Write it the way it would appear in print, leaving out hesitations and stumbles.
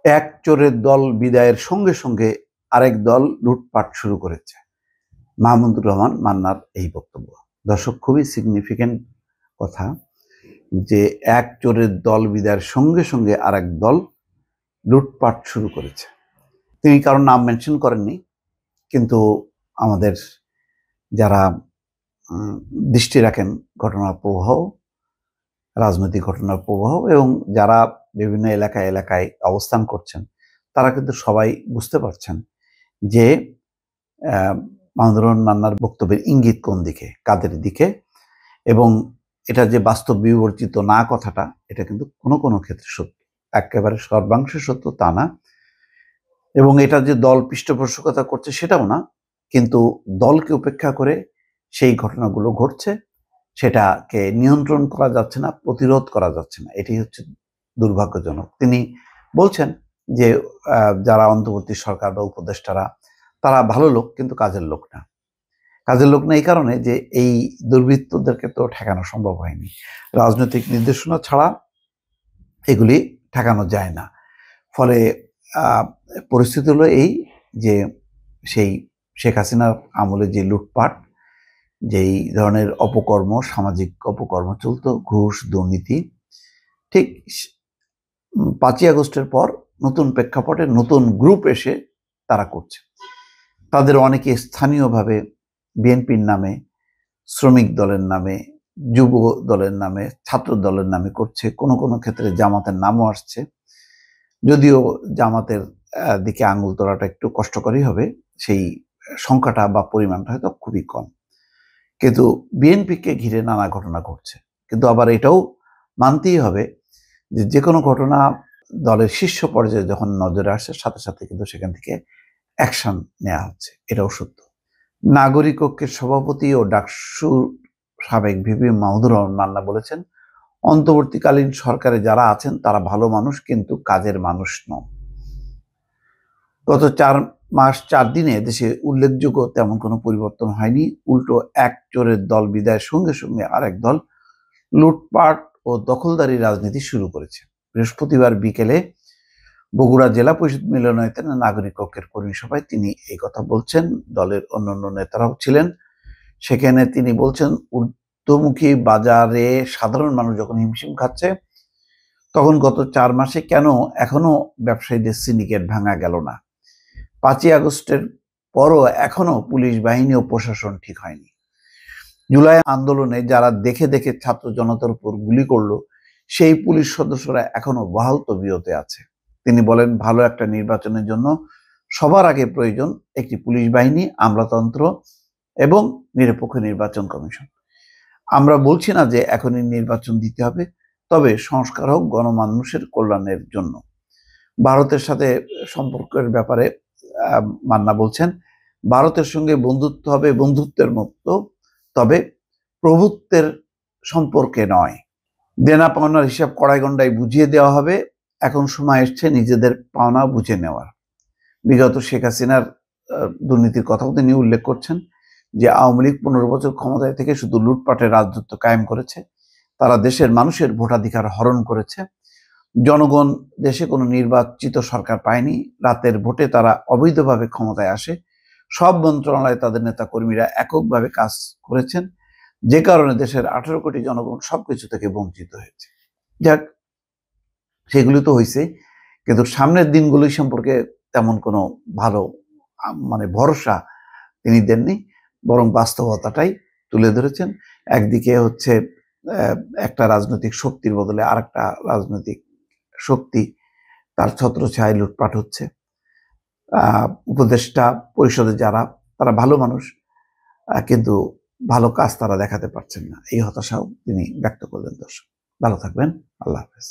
এক চোরের দল বিদায়ের সঙ্গে সঙ্গে আরেক দল লুটপাট শুরু করেছে। মাহমুদুর রহমান মান্নার এই বক্তব্য। দর্শক, খুবই সিগনিফিকেন্ট কথা যে এক চোরের দল বিদায়ের সঙ্গে সঙ্গে আরেক দল লুটপাট শুরু করেছে। তিনি কারোর নাম মেনশন করেননি, কিন্তু আমাদের যারা দৃষ্টি রাখেন ঘটনার প্রবাহ, রাজনৈতিক ঘটনার প্রবাহ এবং যারা বিভিন্ন এলাকায় এলাকায় অবস্থান করছেন, তারা কিন্তু সবাই বুঝতে পারছেন যে মাহমুদুর রহমান মান্নার বক্তব্যের ইঙ্গিত কোন দিকে, কাদের দিকে, এবং এটা যে বাস্তব বিবর্জিত না কথাটা, এটা কিন্তু কোনো কোনো ক্ষেত্রে সত্য, একেবারে সর্বাংশে সত্য তা না। এবং এটা যে দল পৃষ্ঠপোষকতা করছে সেটাও না, কিন্তু দলকে উপেক্ষা করে সেই ঘটনাগুলো ঘটছে, সেটাকে নিয়ন্ত্রণ করা যাচ্ছে না, প্রতিরোধ করা যাচ্ছে না। এটাই হচ্ছে দুর্ভাগ্যজনক। তিনি বলছেন যে যারা অন্তর্বর্তী সরকার বা উপদেষ্টারা, তারা ভালো লোক কিন্তু কাজের লোক না। কাজের লোক না এই কারণে যে এই দুর্বৃত্তদেরকে তো ঠেকানো সম্ভব হয়নি। রাজনৈতিক নির্দেশনা ছাড়া এগুলি ঠেকানো যায় না। ফলে পরিস্থিতি হলো এই যে সেই শেখ হাসিনার আমলে যে লুটপাট, যেই ধরনের অপকর্ম, সামাজিক অপকর্ম চলত, ঘুষ, দুর্নীতি, ঠিক 5ই আগস্টের পর নতুন প্রেক্ষাপটে নতুন গ্রুপ এসে তারা করছে। তাদের অনেকে স্থানীয়ভাবে বিএনপির নামে, শ্রমিক দলের নামে, যুব দলের নামে, ছাত্র দলের নামে করছে। কোনো কোনো ক্ষেত্রে জামাতের নামও আসছে, যদিও জামাতের দিকে আঙুল তোলাটা একটু কষ্টকরই হবে, সেই সংখ্যাটা বা পরিমাণটা হয়তো খুবই কম। কিন্তু বিএনপিকে ঘিরে নানা ঘটনা ঘটছে। কিন্তু আবার এটাও মানতেই হবে যে যে কোনো ঘটনা দলের শীর্ষ পর্যায়ে যখন নজরে আসে, সাথে সাথে কিন্তু সেখান থেকে অ্যাকশন নেওয়া হচ্ছে, এটাও সত্য। নাগরিক ঐক্যের সভাপতি ও ডাকসু সাবেক ভিপি মাহমুদুর রহমান মান্না বলেছেন, অন্তর্বর্তীকালীন সরকারে যারা আছেন তারা ভালো মানুষ, কিন্তু কাজের মানুষ নন। গত 4 মাস 4 দিনে দেশে উল্লেখযোগ্য তেমন কোনো পরিবর্তন হয়নি। উল্টো এক চোরের দল বিদায়ের সঙ্গে সঙ্গে আরেক দল লুটপাট ও দখলদারি রাজনীতি শুরু করেছে। বৃহস্পতিবার বিকেলে বগুড়া জেলা পরিষদ মিলনায়তনে নাগরিক ঐক্যের কর্মী সভায় তিনি এই কথা বলছেন। দলের অন্যান্য নেতারাও ছিলেন সেখানে। তিনি বলছেন, ঊর্ধ্বমুখী বাজারে সাধারণ মানুষ যখন হিমশিম খাচ্ছে, তখন গত 4 মাসে কেন এখনো ব্যবসায়ীদের সিন্ডিকেট ভাঙা গেল না? 5ই আগস্টের পরও এখনো পুলিশ বাহিনী ও প্রশাসন ঠিক হয়নি। জুলাই আন্দোলনে যারা দেখে দেখে ছাত্র জনতার উপর গুলি করলো, সেই পুলিশ সদস্যরা এখনো বহাল তবিয়তে আছে। তিনি বলেন, ভালো একটা নির্বাচনের জন্য সবার আগে প্রয়োজন একটি পুলিশ বাহিনী, আমলাতন্ত্র এবং নিরপেক্ষ নির্বাচন কমিশন। আমরা বলছি না যে এখনই নির্বাচন দিতে হবে, তবে সংস্কার হোক গণমানুষের কল্যাণের জন্য। ভারতের সাথে সম্পর্কের ব্যাপারে মান্না বলছেন, ভারতের সঙ্গে বন্ধুত্ব হবে বন্ধুত্বের মতো, তবে প্রভুত্বের সম্পর্কে নয়। দেনা পাওনার হিসাব কড়াই গন্ডায় বুঝিয়ে দেওয়া হবে। এখন সময় এসছে নিজেদের পাওনা বুঝে নেওয়ার। বিগত শেখ হাসিনার দুর্নীতির কথাও তিনি উল্লেখ করছেন যে আওয়ামী লীগ 15 বছর ক্ষমতায় থেকে শুধু লুটপাটের রাজত্ব কায়েম করেছে। তারা দেশের মানুষের ভোটাধিকার হরণ করেছে। জনগণ দেশে কোনো নির্বাচিত সরকার পায়নি। রাতের ভোটে তারা অবৈধভাবে ক্ষমতায় আসে। সব মন্ত্রণালয়ে তাদের নেতা কর্মীরা এককভাবে কাজ করেছেন, যে কারণে দেশের 18 কোটি জনগণ সবকিছু থেকে বঞ্চিত হয়েছে। যাক, সেগুলি তো হয়েছে, কিন্তু সামনের দিনগুলি সম্পর্কে তেমন কোনো ভালো ভরসা তিনি দেননি, বরং বাস্তবতাটাই তুলে ধরেছেন। একদিকে হচ্ছে একটা রাজনৈতিক শক্তির বদলে আরেকটা রাজনৈতিক শক্তি, তার ছত্রছায়ায় লুটপাট হচ্ছে। উপদেষ্টা পরিষদে যারা, তারা ভালো মানুষ, কিন্তু ভালো কাজ তারা দেখাতে পারছেন না। এই হতাশাও তিনি ব্যক্ত করলেন। দর্শক, ভালো থাকবেন। আল্লাহ হাফেজ।